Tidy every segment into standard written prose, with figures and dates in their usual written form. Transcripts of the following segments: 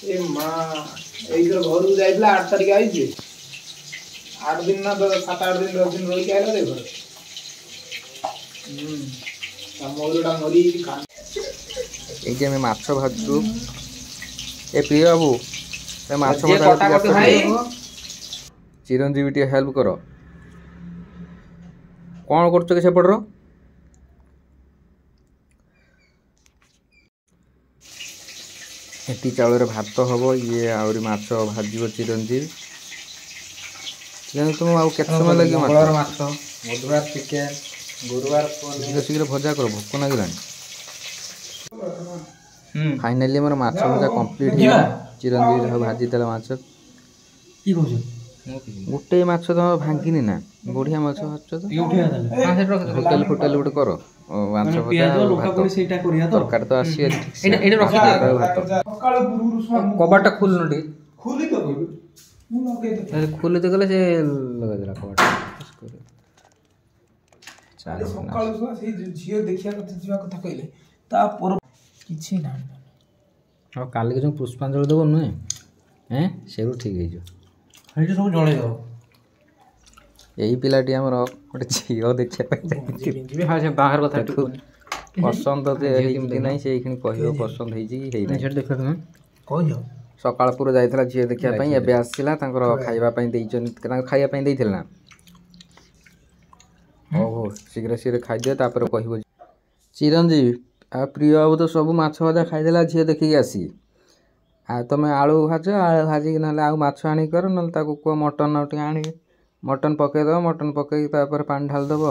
ए माँ घर को जाइला 8 तारिख आई 8 दिन ना 7-8 दिन 10 दिन रही आइला रे घर मयूरटा मरी ये मैं माछ भाजू ए प्रिय बाबू ए माछ भजा चिरंजीवी टे हेल्प कर कौन कर सेपटर एटी चाउल भात हम ये आहरी माछ भाजो चिरंजीवी तुम आउ के समय लगे बुधवार चिकेन गुरुवार शीघ्र भजा कर भोक लगे फाइनाली मोर माछ भजा कंप्लीट हो चिरंजीवी भाजी देला माछ की कहू गोटे माछ तो भांगिनी ना बढ़िया माछ भाज होटेल फोटेल गोटे कर माछ भजा तरकारी तो आसी कबाटा खुल खोली तो गले से लगा देला कबाटा झील देखिया कथा कहले किसी ना हाँ काली जो पुष्पांजलि देव नुहे हैं से ठीक है सब जड़े दो यही पिलाटी आमर गोटे झील देखा बाहर कथा पसंद ना से कह पसंद हो सकालपुर जाइला झील देखा एवं आसला खाइबा खाइबा ना हो शीघ्र शीघ्र खाईदे तापर कह चिरंजीवी आ प्रिय बाबू तो सब माछ भजा खाईदेला झील देखिक आसी आ तुम आलू भाज आलू भाजिक ना आउ माछ आनी कर ना कह मटन आउ आनी मटन पकईदेव मटन पकई पानी ढालदेव आ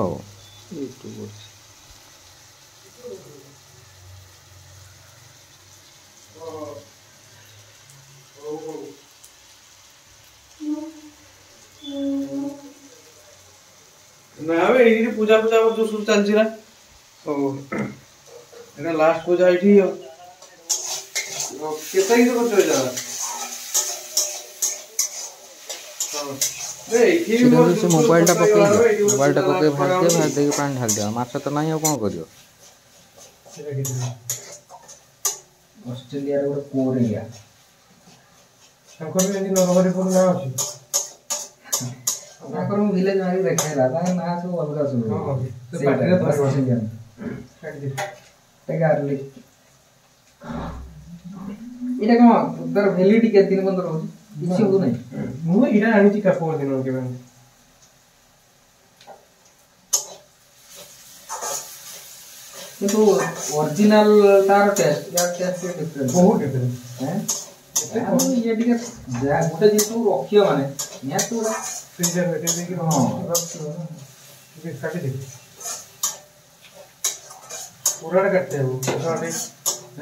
पूजा पूजा जो सब चलती ना सब लास्ट पूजा ये मोबाइल पकई भाज दे पानी ढाल दिया माछ तो ना कौन कर ऑस्ट्रेलिया गोटे कोरिया विलेज मारी देखेला ना सब अलग सुन इटा कौन तार वैलिडिटी के दिन बंद रहो किसी हो नहीं मु इटा आनी का पर दिन के बन तो ओरिजिनल तार टेस्ट या टेस्ट डिफरेंट बहुत डिफरेंट हैं ये ठीक है जा गोटे जिस रखियो माने या तो फ्रीजर में देखि हां रखियो ये काटी दे पूरा काटते हैं वो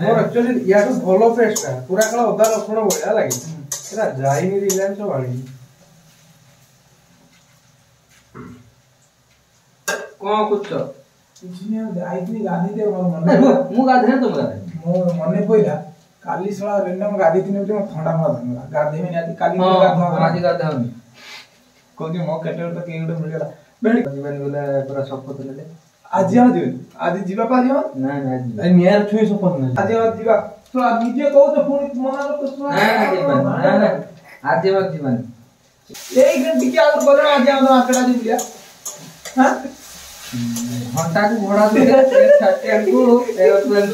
और एक्चुअली या तो भलो पेस्ट है पूरा कला अदा रसुण बढ़िया लगे एरा जाई नहीं रिलायंस सब आनी कौन कुछ किछिया आइतनी गाधी दे मन मु गाधे तुम गाधे मो मने पइला काली सळा रेंडम गाधी तिने उठे ठंडा मार गाधे में आती काली गाधा आज गाधा हनी कोनी मो केटर तो के उठे मिल गेला बेडी जीवन बोले पूरा शपथ ले आज जीवा पा जीवा ना ना नियर छुई सपन ना आज जीवा तो आज निजे कहू तो पुणी मना तो सुना ना ना आज जीवन एक घंटे के आगे बोलना आज हम आंकड़ा दे दिया हां घंटा को घोड़ा दे 30 को एरोप्लेन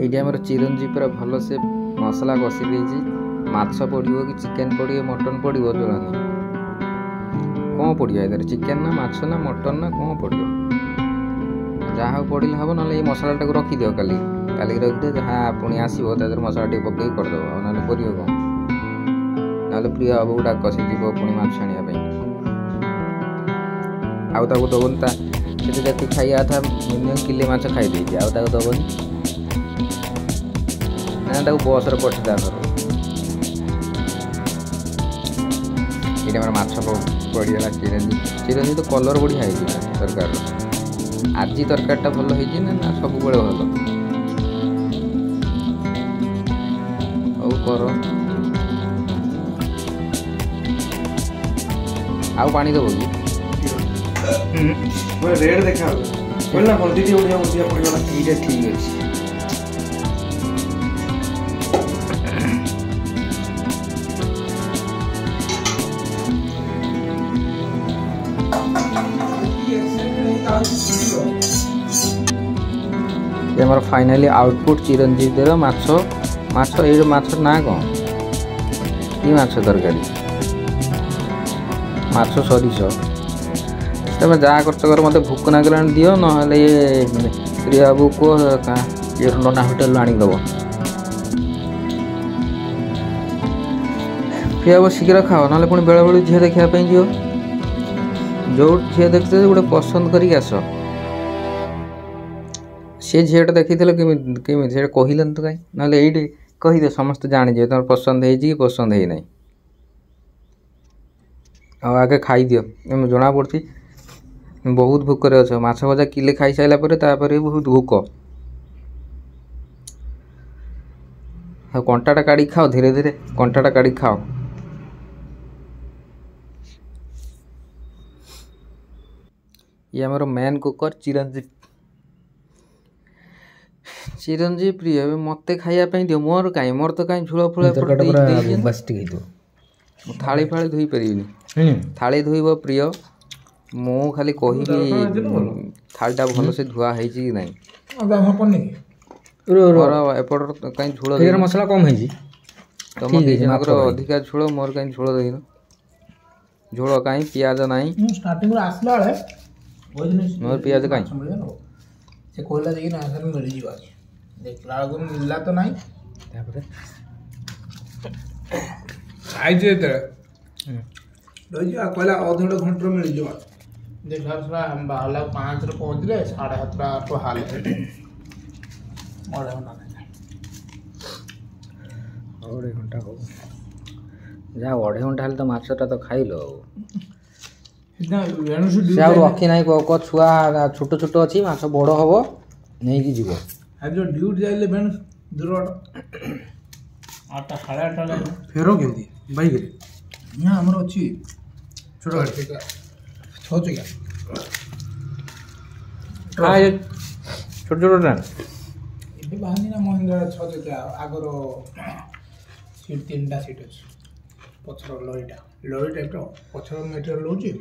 ये आम चिरंजीवी भल से मसला कषि देती माछ पड़ो कि चिकेन पड़ो मटन पड़ो जोड़ा नहीं कौन पड़ो इधर चिकेन ना माछ ना मटन ना कौन पड़ो जहाँ पड़े हम ना ये मसलाटा को रखी दियो काली काली रखिदे जहाँ पुणी आसो तर मसला टे पकई करदेव ना पड़ो कौन ना प्रिय बाबू डाक से जीव पुणी माछ आने आउ दबन जी खाइया था मिनिमम किले माछ खाई देती आउ दबन ना बस पठा ये माछ पड़गला चिरंजी तो कलर बढ़िया है तरकार आज तरकारीटा भल है ना सब बड़े भल कर आउ पानी दब कि रेड देखा बोलना हल्दी टी उठिया उठिया पड़गला ये ठीक अच्छे ये फाइनाली आउटपुट चिरंजीव देर माछ माछ ये माछ ना कौन ये माछ तरकारी माछ सरीस तुम जहाँ कर मत भोक नागला दियो ना ये प्रिया बाबू को ये नना होटेल आनीदेव प्रिया बाबू शीघ्र खाओ ना पुणी बेले बेले झील देखापी जो जो झील देखते गोटे पसंद कर आस सी झीटा देखी केमी से कहलन तो कहीं ना ये कहीदे समस्त जाणीजे तुम पसंद है पसंद है ना आगे खाई दियो जना पड़ी बहुत भोक रे अच्छे माछ भजा किले खाई सारापर बहुत भोक कंटाटा काढ़ी खाओ धीरे धीरे कंटाटा काढ़ी खाओ ये आमर मेन कुकर चिरंजीव चिरंजीव प्रिय मत खायापी दियो मोर कहीं मोर तो कहीं झूल फूल थाली फाड़ी धोई पारि थाली धोब प्रिय मु खाली कहि थालीटा भल से धुआ है कि ना कहीं झूल मसला कम है तुम अधिका झूल मोर कहीं झूल देन झूल कहीं पियाज ना मोर पियाज कहीं से कहला जे ना सर मिल जीवा देखला को मिलला तो नहीं आई जे त रही जा कहला आधा घंटा मिल जीवा देखला सरा हम बाहला 5 रे पहुंचले 7:30 तो हाल मोड़े होना और 1 घंटा हो जा 1.5 घंटा हाल तो माछटा तो खाइलो रखी ना को छुआ छोट छोट अच्छी माछ बड़ हम नहीं कि जीव जो ड्यूटी जाइले बेन दूर 8टा 8:30 फेरो केमती बाइक ना हमर अछि छोट गाड़ी 6 चकिया हां छोट छोट ना इबे बाहनी ना महिंद्रा 6 चकिया आगर सीट 3टा सीट अछि पछर लॉरी टाइप रो पछर मेटेरियल लोची